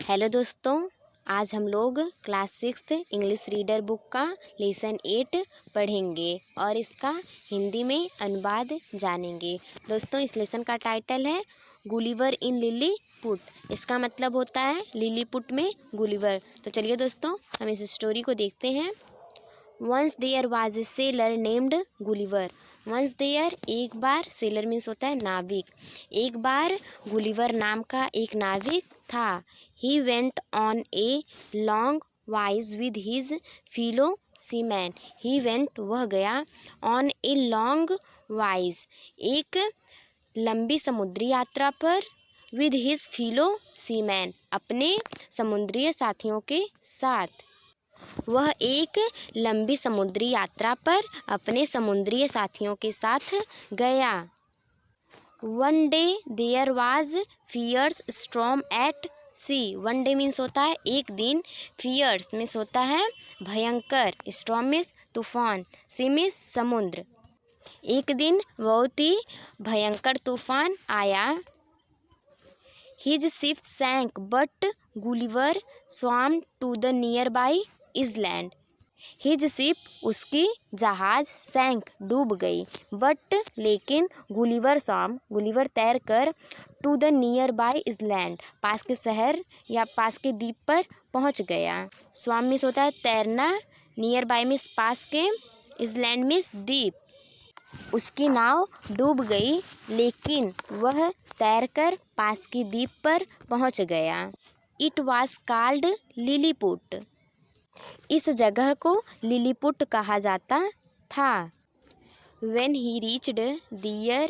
Hello दोस्तों, आज हम लोग क्लास 6 इंग्लिश रीडर बुक का लेसन 8 पढ़ेंगे और इसका हिंदी में अनुवाद जानेंगे। दोस्तों, इस लेसन का टाइटल है गुलिवर इन लिलीपुट। इसका मतलब होता है लिलीपुट में गुलिवर। तो चलिए दोस्तों, हम इस स्टोरी को देखते हैं। Once there was a sailor named Gulliver. Once there एक बार, सेलर मीन्स होता है नाविक। एक बार गुलिवर नाम का एक नाविक था। He went on a long voyage with his fellow seaman. He went वह गया, ऑन ए लॉन्ग वाइज एक लंबी समुद्री यात्रा पर, विद हिज फीलो सीमैन अपने समुद्री साथियों के साथ। वह एक लंबी समुद्री यात्रा पर अपने समुद्री साथियों के साथ गया। One day there was fierce storm at sea. One day means होता है एक दिन, फियर्स मीन्स होता है भयंकर, स्टॉर्म मीन्स तूफान, सी मीन्स समुद्र। एक दिन बहुत ही भयंकर तूफान आया। His ship sank but Gulliver swam to the nearby island. His ship उसकी जहाज सैंक डूब गई, बट लेकिन गुलिवर तैर कर to the nearby island पास के शहर या पास के द्वीप पर पहुंच गया। स्वाम मिस होता है तैरना, नियर बाई मिस पास के, इसलैंड मिस द्वीप। उसकी नाव डूब गई लेकिन वह तैरकर पास की द्वीप पर पहुंच गया। It was called Lilliput. इस जगह को लिलीपुट कहा जाता था। When he reached there,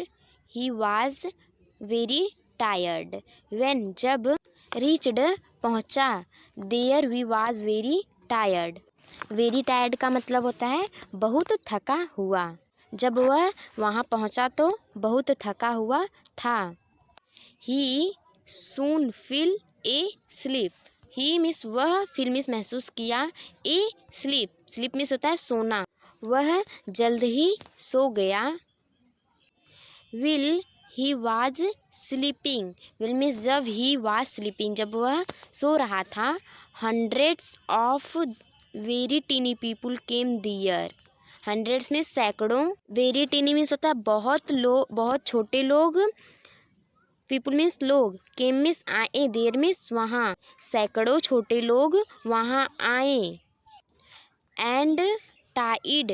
he was very tired. When जब reached पहुँचा, there he was very tired. Very tired का मतलब होता है बहुत थका हुआ। जब वह वहाँ पहुँचा तो बहुत थका हुआ था। He soon fell asleep. He miss वह, फिल मिस महसूस किया, ए स्लीप मिस होता है सोना, वह जल्द ही सो गया। While he was sleeping. While means जब, ही वाज स्लीपिंग जब वह सो रहा था। Hundreds of very tiny people came there. Hundreds में सैकड़ों, वेरी टीनी मिस होता है बहुत छोटे लोग, पीपुल मीन्स लोग, केम मिस आए, देर मिस वहाँ, सैकड़ों छोटे लोग वहाँ आए। And tied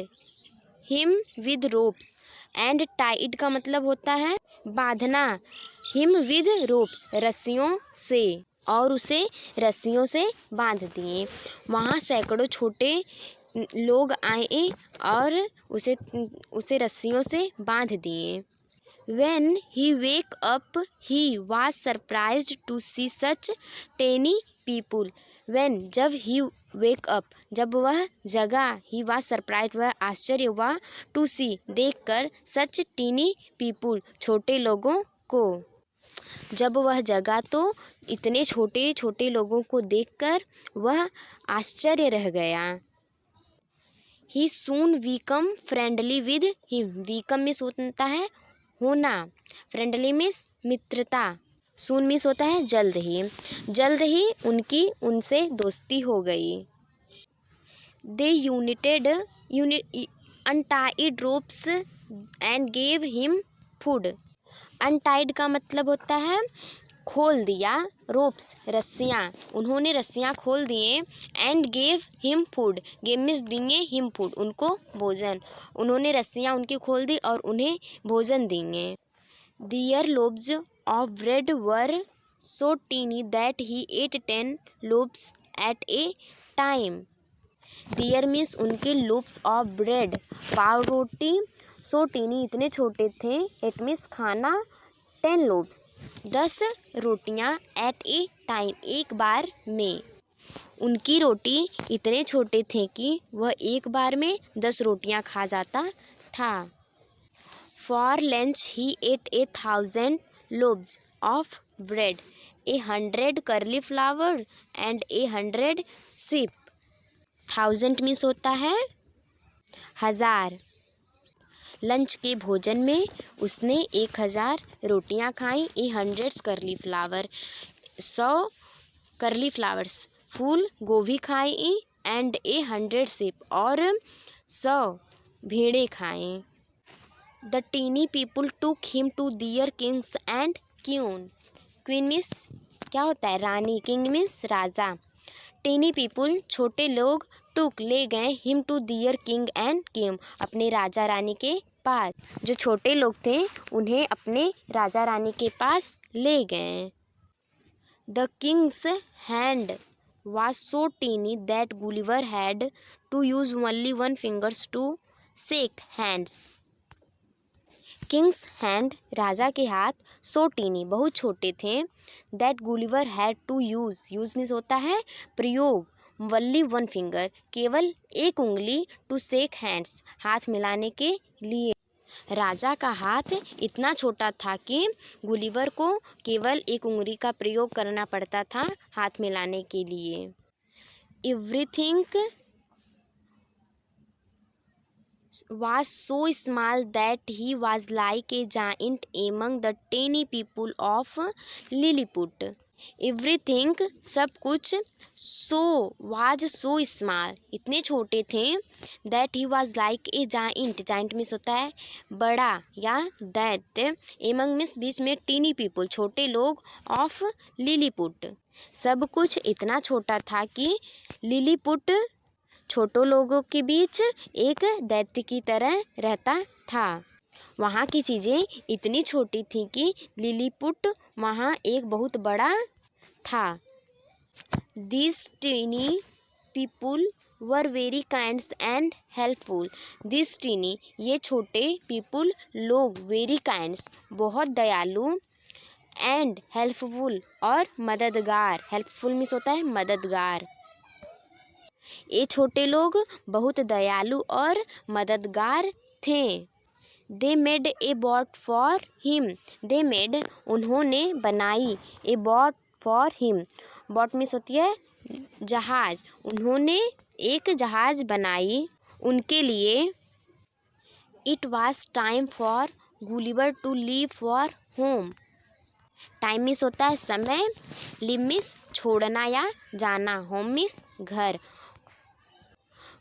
him with ropes. And tied का मतलब होता है बांधना, हिम विद रोप्स रस्सियों से, और उसे रस्सियों से बांध दिए। वहाँ सैकड़ों छोटे लोग आए और उसे रस्सियों से बांध दिए। When he wake up, he was surprised to see such tiny people. When जब he wake up, जब वह जगा, he was surprised वह आश्चर्य हुआ, to see देखकर, such teeny people छोटे लोगों को। जब वह जगा तो इतने छोटे छोटे लोगों को देखकर वह आश्चर्य रह गया। He soon become friendly with him. Become miss होता है होना, फ्रेंडली मिस मित्रता, सून मिस होता है जल्द ही उनकी उनसे दोस्ती हो गई। They untied ropes and gave him food. Untied का मतलब होता है खोल दिया, रोप्स रस्सियाँ, उन्होंने रस्सियाँ खोल दिए। And gave him food, gave miss दिए, हिम फूड उनको भोजन, उन्होंने रस्सियाँ उनकी खोल दी और उन्हें भोजन दिए। Their loaves of bread were so tiny that he ate 10 loaves at a time. Their means उनके लोब्स ऑफ ब्रेड, पाव रोटी, सो टीनी इतने छोटे थे, एट मीन्स खाना, 10 लोब्स 10 रोटियां, एट ए टाइम एक बार में। उनकी रोटी इतने छोटे थे कि वह एक बार में 10 रोटियां खा जाता था। For lunch he ate 1,000 loaves of bread, 100 curly flower and 100 sheep. 1000 means होता है 1000। लंच के भोजन में उसने 1000 रोटियां खाई, 100 कर्ली फ्लावर, 100 curly flowers. फूल गोभी खाई and 100 sheep और 100 भेड़ें खाएं. The teeny people took him to their kings and queen. Queen means क्या होता है? रानी. King means राजा. Teeny people छोटे लोग took ले गए him to their king and queen अपने राजा रानी के पास. जो छोटे लोग थे उन्हें अपने राजा रानी के पास ले गए. The king's hand was so teeny that Gulliver had to use only one finger to shake hands. King's hand राजा के हाथ सो टीनी बहुत छोटे थे. That Gulliver had to use means होता है प्रयोग. वल्ली वन फिंगर केवल एक उंगली. टू शेक हैंड्स हाथ मिलाने के लिए. राजा का हाथ इतना छोटा था कि गुलिवर को केवल एक उंगली का प्रयोग करना पड़ता था हाथ मिलाने के लिए. Everything was so small that he was like a giant among the tiny people of Lilliput. Everything सब कुछ was so small इतने छोटे थे. that he was like a giant means होता है बड़ा या that among means बीच में teeny people छोटे लोग of Lilliput. सब कुछ इतना छोटा था कि लिलीपुट छोटों लोगों के बीच एक दैत्य की तरह रहता था. वहाँ की चीज़ें इतनी छोटी थी कि लिलीपुट वहाँ एक बहुत बड़ा था. These teeny people were very kind and helpful. These teeny ये छोटे people लोग very kind बहुत दयालु and helpful और मददगार. helpful मीन्स होता है मददगार. ये छोटे लोग बहुत दयालु और मददगार थे. They made a boat for him. They made उन्होंने बनाई. A boat for him boat means होती है जहाज. उन्होंने एक जहाज बनाई उनके लिए. It was time for Gulliver to leave for home. Time means होता है समय. लीव मीन्स छोड़ना या जाना. होम मीन्स घर.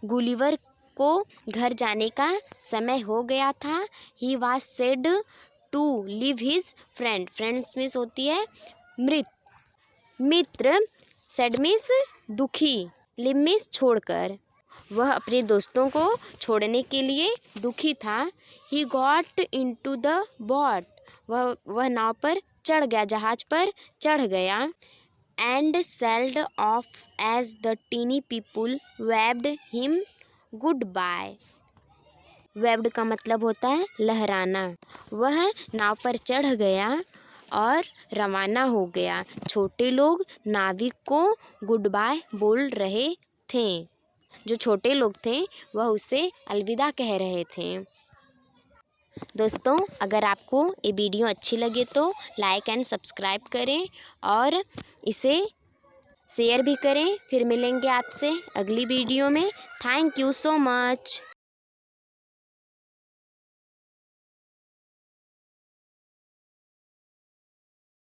गुलिवर को घर जाने का समय हो गया था. He was sad to leave his friend. Friends means होती है मित्र. सेड मीन्स दुखी. लिव मीन्स छोड़कर. वह अपने दोस्तों को छोड़ने के लिए दुखी था. He got into the boat. वह नाव पर चढ़ गया जहाज पर चढ़ गया. and sailed off as the teeny people waved him goodbye. waved का मतलब होता है लहराना. वह नाव पर चढ़ गया और रवाना हो गया. छोटे लोग नाविक को गुड बाय बोल रहे थे. जो छोटे लोग थे वह उसे अलविदा कह रहे थे. दोस्तों अगर आपको ये वीडियो अच्छी लगे तो लाइक एंड सब्सक्राइब करें और इसे शेयर भी करें. फिर मिलेंगे आपसे अगली वीडियो में. Thank you so much.